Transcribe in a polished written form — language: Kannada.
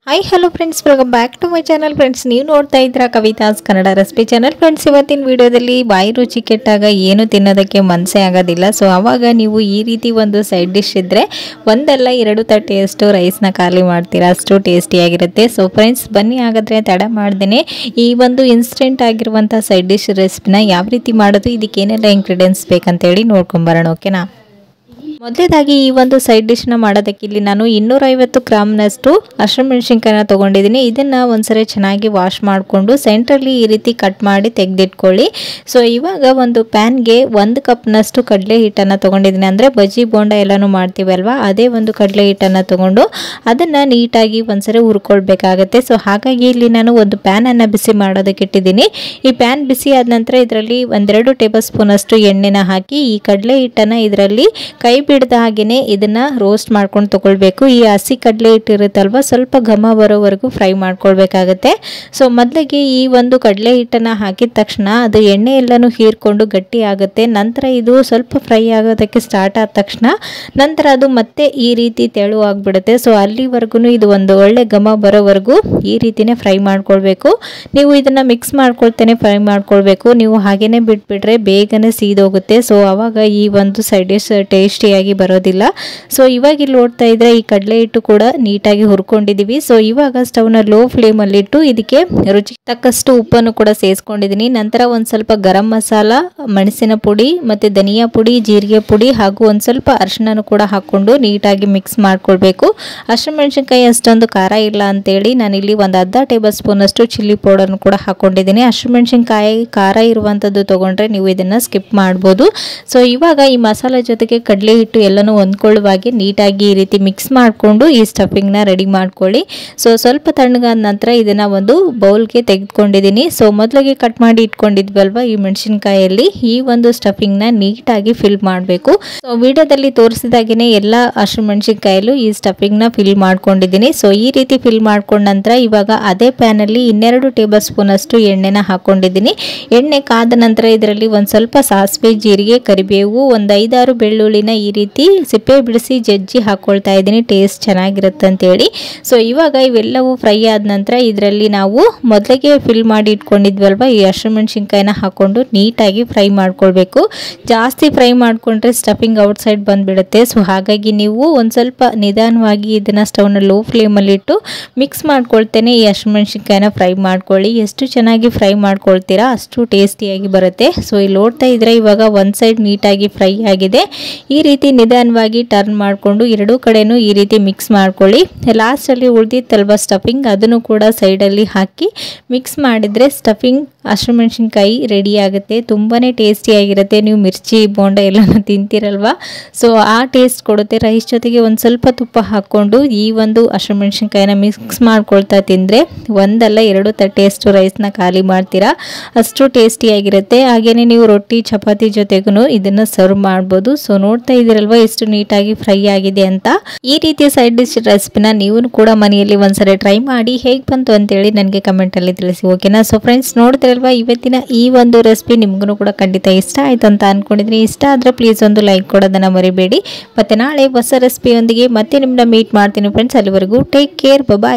Hi hello friends, welcome back to my channel. Friends, ನೀವು ನೋಡ್ತಾ ಇದ್ದೀರಾ Kavita's Kannada recipe channel. Friends, ಇವತ್ತಿನ ವಿಡಿಯೋದಲ್ಲಿ ಬಾಯಿ ರುಚಿ ಕೆಟ್ಟಾಗ ಏನು ತಿನ್ನೋದಕ್ಕೆ ಮನಸ್ಸೇ ಆಗೋದಿಲ್ಲ. ಸೊ ಆವಾಗ ನೀವು ಈ ರೀತಿ ಒಂದು ಸೈಡ್ ಡಿಶ್ ಇದ್ದರೆ ಒಂದಲ್ಲ ಎರಡು ತಟ್ಟೆಯಷ್ಟು ರೈಸ್ನ ಖಾಲಿ ಮಾಡ್ತೀರಾ, ಅಷ್ಟು ಟೇಸ್ಟಿಯಾಗಿರುತ್ತೆ. ಸೊ ಫ್ರೆಂಡ್ಸ್, ಬನ್ನಿ ಹಾಗಾದರೆ ತಡ ಮಾಡ್ದೇನೆ ಈ ಒಂದು ಇನ್ಸ್ಟೆಂಟ್ ಆಗಿರುವಂಥ ಸೈಡ್ ಡಿಶ್ ರೆಸಿಪಿನ ಯಾವ ರೀತಿ ಮಾಡೋದು, ಇದಕ್ಕೆ ಏನೆಲ್ಲ ಇಂಗ್ರೀಡಿಯೆಂಟ್ಸ್ ಬೇಕಂತೇಳಿ ನೋಡ್ಕೊಂಬರೋಣ. ಓಕೆನಾ? ಮೊದಲೇದಾಗಿ ಈ ಒಂದು ಸೈಡ್ ಡಿಶ್ನ ಮಾಡೋದಕ್ಕೆ ಇಲ್ಲಿ ನಾನು 250 ಗ್ರಾಮ್ನಷ್ಟು ಹಸಿಮೆಣಸಿನಕಾಯಿನ ತೊಗೊಂಡಿದ್ದೀನಿ. ಇದನ್ನು ಒಂದ್ಸರಿ ಚೆನ್ನಾಗಿ ವಾಶ್ ಮಾಡಿಕೊಂಡು ಸೆಂಟ್ರಲ್ಲಿ ಈ ರೀತಿ ಕಟ್ ಮಾಡಿ ತೆಗೆದಿಟ್ಕೊಳ್ಳಿ. ಸೊ ಇವಾಗ ಒಂದು ಪ್ಯಾನ್ಗೆ 1 ಕಪ್ನಷ್ಟು ಕಡಲೆ ಹಿಟ್ಟನ್ನು ತೊಗೊಂಡಿದ್ದೀನಿ. ಅಂದರೆ ಬಜ್ಜಿ ಬೋಂಡ ಎಲ್ಲನೂ ಮಾಡ್ತೀವಲ್ವ, ಅದೇ ಒಂದು ಕಡಲೆ ಹಿಟ್ಟನ್ನು ತೊಗೊಂಡು ಅದನ್ನು ನೀಟಾಗಿ ಒಂದ್ಸರಿ ಹುರ್ಕೊಳ್ಬೇಕಾಗತ್ತೆ. ಸೊ ಹಾಗಾಗಿ ಇಲ್ಲಿ ನಾನು ಒಂದು ಪ್ಯಾನನ್ನು ಬಿಸಿ ಮಾಡೋದಕ್ಕೆ ಇಟ್ಟಿದ್ದೀನಿ. ಈ ಪ್ಯಾನ್ ಬಿಸಿ ಆದ ನಂತರ ಇದರಲ್ಲಿ 1-2 ಟೇಬಲ್ ಸ್ಪೂನಷ್ಟು ಎಣ್ಣೆನ ಹಾಕಿ ಈ ಕಡಲೆ ಹಿಟ್ಟನ್ನು ಇದರಲ್ಲಿ ಕೈ ಬಿಡದ ಹಾಗೇನೆ ಇದನ್ನ ರೋಸ್ಟ್ ಮಾಡ್ಕೊಂಡು ತಗೊಳ್ಬೇಕು. ಈ ಹಸಿ ಕಡಲೆ ಹಿಟ್ಟು ಇರುತ್ತಲ್ವ, ಸ್ವಲ್ಪ ಘಮ ಬರೋವರೆಗೂ ಫ್ರೈ ಮಾಡ್ಕೊಳ್ಬೇಕಾಗತ್ತೆ. ಸೊ ಮೊದಲಿಗೆ ಈ ಒಂದು ಕಡಲೆ ಹಿಟ್ಟನ್ನು ಹಾಕಿದ ತಕ್ಷಣ ಅದು ಎಣ್ಣೆ ಎಲ್ಲನೂ ಹೀರ್ಕೊಂಡು ಗಟ್ಟಿ ಆಗುತ್ತೆ. ನಂತರ ಇದು ಸ್ವಲ್ಪ ಫ್ರೈ ಆಗೋದಕ್ಕೆ ಸ್ಟಾರ್ಟ್ ಆದ ತಕ್ಷಣ ನಂತರ ಅದು ಮತ್ತೆ ಈ ರೀತಿ ತೆಳು ಆಗಿಬಿಡುತ್ತೆ. ಸೊ ಅಲ್ಲಿವರೆಗೂ ಇದು ಒಂದು ಒಳ್ಳೆ ಘಮ ಬರೋವರೆಗೂ ಈ ರೀತಿನೇ ಫ್ರೈ ಮಾಡ್ಕೊಳ್ಬೇಕು. ನೀವು ಇದನ್ನ ಮಿಕ್ಸ್ ಮಾಡ್ಕೊಳ್ತೇನೆ ಫ್ರೈ ಮಾಡ್ಕೊಳ್ಬೇಕು. ನೀವು ಹಾಗೇನೆ ಬಿಟ್ಬಿಟ್ರೆ ಬೇಗನೆ ಸೀದೋಗುತ್ತೆ. ಸೊ ಅವಾಗ ಈ ಒಂದು ಸೈಡ್ ಡಿಶ್ ಟೇಸ್ಟಿಯಾಗಿ ಬರೋದಿಲ್ಲ. ಸೊ ಇವಾಗ ಇಲ್ಲಿ ನೋಡ್ತಾ ಇದ್ರೆ ಈ ಕಡಲೆ ಹಿಟ್ಟು ಕೂಡ ನೀಟಾಗಿ ಹುರ್ಕೊಂಡಿದೀವಿ. ಸೊ ಇವಾಗ ಸ್ಟವ್ನ ಲೋ ಫ್ಲೇಮ್ ಅಲ್ಲಿ ಇಟ್ಟು ಇದಕ್ಕೆ ರುಚಿಗೆ ತಕ್ಕಷ್ಟು ಉಪ್ಪನ್ನು ಕೂಡ ಸೇರಿಸ್ಕೊಂಡಿದ್ದೀನಿ. ನಂತರ ಒಂದ್ ಸ್ವಲ್ಪ ಗರಂ ಮಸಾಲ, ಮೆಣಸಿನ ಪುಡಿ ಮತ್ತೆ ಧನಿಯಾ ಪುಡಿ, ಜೀರಿಗೆ ಪುಡಿ ಹಾಗೂ ಒಂದ್ ಸ್ವಲ್ಪ ಅರಿಶಿನ ಕೂಡ ಹಾಕೊಂಡು ನೀಟಾಗಿ ಮಿಕ್ಸ್ ಮಾಡ್ಕೊಳ್ಬೇಕು. ಹಸಿಮೆಣಸಿನಕಾಯಿ ಅಷ್ಟೊಂದು ಖಾರ ಇಲ್ಲ ಅಂತೇಳಿ ನಾನಿಲ್ಲಿ ಒಂದು ಅರ್ಧ ಟೇಬಲ್ ಸ್ಪೂನ್ ಅಷ್ಟು ಚಿಲ್ಲಿ ಪೌಡರ್ ಕೂಡ ಹಾಕೊಂಡಿದ್ದೀನಿ. ಹಸಿಮೆಣಸಿನಕಾಯಿ ಖಾರ ಇರುವಂತದ್ದು ತಗೊಂಡ್ರೆ ನೀವು ಇದನ್ನ ಸ್ಕಿಪ್ ಮಾಡ್ಬೋದು. ಸೊ ಇವಾಗ ಈ ಮಸಾಲೆ ಜೊತೆಗೆ ಕಡಲೆ ಹಿಟ್ಟು ಎಲ್ಲನೂ ಹೊಂದ್ಕೊಳ್ಳುವಾಗೆ ನೀಟಾಗಿ ಈ ರೀತಿ ಮಿಕ್ಸ್ ಮಾಡಿಕೊಂಡು ಈ ಸ್ಟಫಿಂಗ್ನ ರೆಡಿ ಮಾಡ್ಕೊಳ್ಳಿ. ಸೊ ಸ್ವಲ್ಪ ತಣ್ಣಗಾದ ನಂತರ ಇದನ್ನ ಒಂದು ಬೌಲ್ಗೆ ತೆಗೆದುಕೊಂಡಿದ್ದೀನಿ. ಸೊ ಮೊದಲಿಗೆ ಕಟ್ ಮಾಡಿ ಇಟ್ಕೊಂಡಿದ್ವಲ್ವ ಈ ಮೆಣಸಿನಕಾಯಲ್ಲಿ ಈ ಒಂದು ಸ್ಟಫಿಂಗ್ನ ನೀಟಾಗಿ ಫಿಲ್ ಮಾಡಬೇಕು. ಸೊ ವಿಡಿಯೋದಲ್ಲಿ ತೋರಿಸಿದಾಗೇನೆ ಎಲ್ಲ ಹಸಿಮೆಣಸಿನಕಾಯಲ್ಲೂ ಈ ಸ್ಟಫಿಂಗ್ನ ಫಿಲ್ ಮಾಡ್ಕೊಂಡಿದ್ದೀನಿ. ಸೊ ಈ ರೀತಿ ಫಿಲ್ ಮಾಡ್ಕೊಂಡ ನಂತರ ಇವಾಗ ಅದೇ ಪ್ಯಾನಲ್ಲಿ 2 ಟೇಬಲ್ ಸ್ಪೂನ್ ಅಷ್ಟು ಎಣ್ಣೆನ ಹಾಕೊಂಡಿದ್ದೀನಿ. ಎಣ್ಣೆ ಕಾದ ನಂತರ ಇದರಲ್ಲಿ ಒಂದು ಸ್ವಲ್ಪ ಸಾಸಿವೆ, ಜೀರಿಗೆ, ಕರಿಬೇವು, ಒಂದು 5-6 ಬೆಳ್ಳುಳ್ಳಿನ ಈ ರೀತಿ ಸಿಪ್ಪೆ ಬಿಡಿಸಿ ಜಜ್ಜಿ ಹಾಕೊಳ್ತಾ ಇದ್ದೀನಿ, ಟೇಸ್ಟ್ ಚೆನ್ನಾಗಿರುತ್ತೆ ಅಂತೇಳಿ. ಸೊ ಇವಾಗ ಇವೆಲ್ಲವೂ ಫ್ರೈ ಆದ ನಂತರ ಇದರಲ್ಲಿ ನಾವು ಮೊದಲಿಗೆ ಫಿಲ್ ಮಾಡಿ ಇಟ್ಕೊಂಡಿದ್ವಲ್ವ ಈ ಹಸಿಮೆಣಸಿನಕಾಯಿನ ಹಾಕೊಂಡು ನೀಟಾಗಿ ಫ್ರೈ ಮಾಡ್ಕೊಳ್ಬೇಕು. ಜಾಸ್ತಿ ಫ್ರೈ ಮಾಡ್ಕೊಂಡ್ರೆ ಸ್ಟಫಿಂಗ್ ಔಟ್ ಸೈಡ್ ಬಂದ್ಬಿಡುತ್ತೆ. ಸೊ ಹಾಗಾಗಿ ನೀವು ಒಂದು ಸ್ವಲ್ಪ ನಿಧಾನವಾಗಿ ಇದನ್ನ ಸ್ಟವ್ನ ಲೋ ಫ್ಲೇಮಲ್ಲಿ ಇಟ್ಟು ಮಿಕ್ಸ್ ಮಾಡ್ಕೊಳ್ತೇನೆ ಈ ಹಸಿಮೆಣಸಿನಕಾಯಿನ ಫ್ರೈ ಮಾಡ್ಕೊಳ್ಳಿ. ಎಷ್ಟು ಚೆನ್ನಾಗಿ ಫ್ರೈ ಮಾಡ್ಕೊಳ್ತೀರಾ ಅಷ್ಟು ಟೇಸ್ಟಿಯಾಗಿ ಬರುತ್ತೆ. ಸೊ ಇಲ್ಲಿ ನೋಡ್ತಾ ಇದ್ರೆ ಇವಾಗ ಒಂದು ಸೈಡ್ ನೀಟಾಗಿ ಫ್ರೈ ಆಗಿದೆ. ಈ ರೀತಿ ನಿಧಾನವಾಗಿ ಟರ್ನ್ ಮಾಡಿಕೊಂಡು ಎರಡೂ ಕಡೆನೂ ಈ ರೀತಿ ಮಿಕ್ಸ್ ಮಾಡ್ಕೊಳ್ಳಿ. ಲಾಸ್ಟಲ್ಲಿ ಉಳಿದಿತ್ತಲ್ವ ಸ್ಟಫಿಂಗ್, ಅದನ್ನು ಕೂಡ ಸೈಡಲ್ಲಿ ಹಾಕಿ ಮಿಕ್ಸ್ ಮಾಡಿದರೆ ಸ್ಟಫಿಂಗ್ ಹಸಿಮೆಣಸಿನಕಾಯಿ ರೆಡಿ ಆಗುತ್ತೆ. ತುಂಬಾ ಟೇಸ್ಟಿಯಾಗಿರುತ್ತೆ. ನೀವು ಮಿರ್ಚಿ ಬೋಂಡ ಎಲ್ಲನೂ ತಿಂತೀರಲ್ವ, ಸೊ ಆ ಟೇಸ್ಟ್ ಕೊಡುತ್ತೆ. ರೈಸ್ ಜೊತೆಗೆ ಒಂದು ಸ್ವಲ್ಪ ತುಪ್ಪ ಹಾಕ್ಕೊಂಡು ಈ ಒಂದು ಹಸಿಮೆಣಸಿನಕಾಯಿನ ಮಿಕ್ಸ್ ಮಾಡ್ಕೊಳ್ತಾ ತಿಂದರೆ ಒಂದಲ್ಲ 2 ತಟ್ಟೆಯಷ್ಟು ರೈಸ್ನ ಖಾಲಿ ಮಾಡ್ತೀರಾ, ಅಷ್ಟು ಟೇಸ್ಟಿಯಾಗಿರುತ್ತೆ. ಹಾಗೆಯೇ ನೀವು ರೊಟ್ಟಿ ಚಪಾತಿ ಜೊತೆಗೂ ಇದನ್ನು ಸರ್ವ್ ಮಾಡ್ಬೋದು. ಸೊ ನೋಡ್ತಾ ಇದ್ದೀರಲ್ವ ಎಷ್ಟು ನೀಟಾಗಿ ಫ್ರೈ ಆಗಿದೆ ಅಂತ. ಈ ರೀತಿಯ ಸೈಡ್ ಡಿಶ್ ರೆಸಿಪಿನ ನೀವು ಕೂಡ ಮನೆಯಲ್ಲಿ ಒಂದ್ಸರಿ ಟ್ರೈ ಮಾಡಿ ಹೇಗೆ ಬಂತು ಅಂತೇಳಿ ನನಗೆ ಕಮೆಂಟಲ್ಲಿ ತಿಳಿಸಿ. ಓಕೆನಾ? ಸೊ ಫ್ರೆಂಡ್ಸ್, ನೋಡ್ತಿರಲ್ವ ಇವತ್ತಿನ ಈ ಒಂದು ರೆಸಿಪಿ ನಿಮ್ಗೂ ಕೂಡ ಖಂಡಿತ ಇಷ್ಟ ಆಯ್ತು ಅಂತ ಅನ್ಕೊಂಡಿದ್ದೀನಿ. ಇಷ್ಟ ಆದರೆ ಪ್ಲೀಸ್ ಒಂದು ಲೈಕ್ ಕೊಡೋದನ್ನು ಮರಿಬೇಡಿ. ಮತ್ತೆ ನಾಳೆ ಹೊಸ ರೆಸಿಪಿಯೊಂದಿಗೆ ಮತ್ತೆ ನಿಮ್ಮನ್ನ ಮೀಟ್ ಮಾಡ್ತೀನಿ ಫ್ರೆಂಡ್ಸ್. ಅಲ್ಲಿವರೆಗೂ ಟೇಕ್ ಕೇರ್, ಬಾಯ್.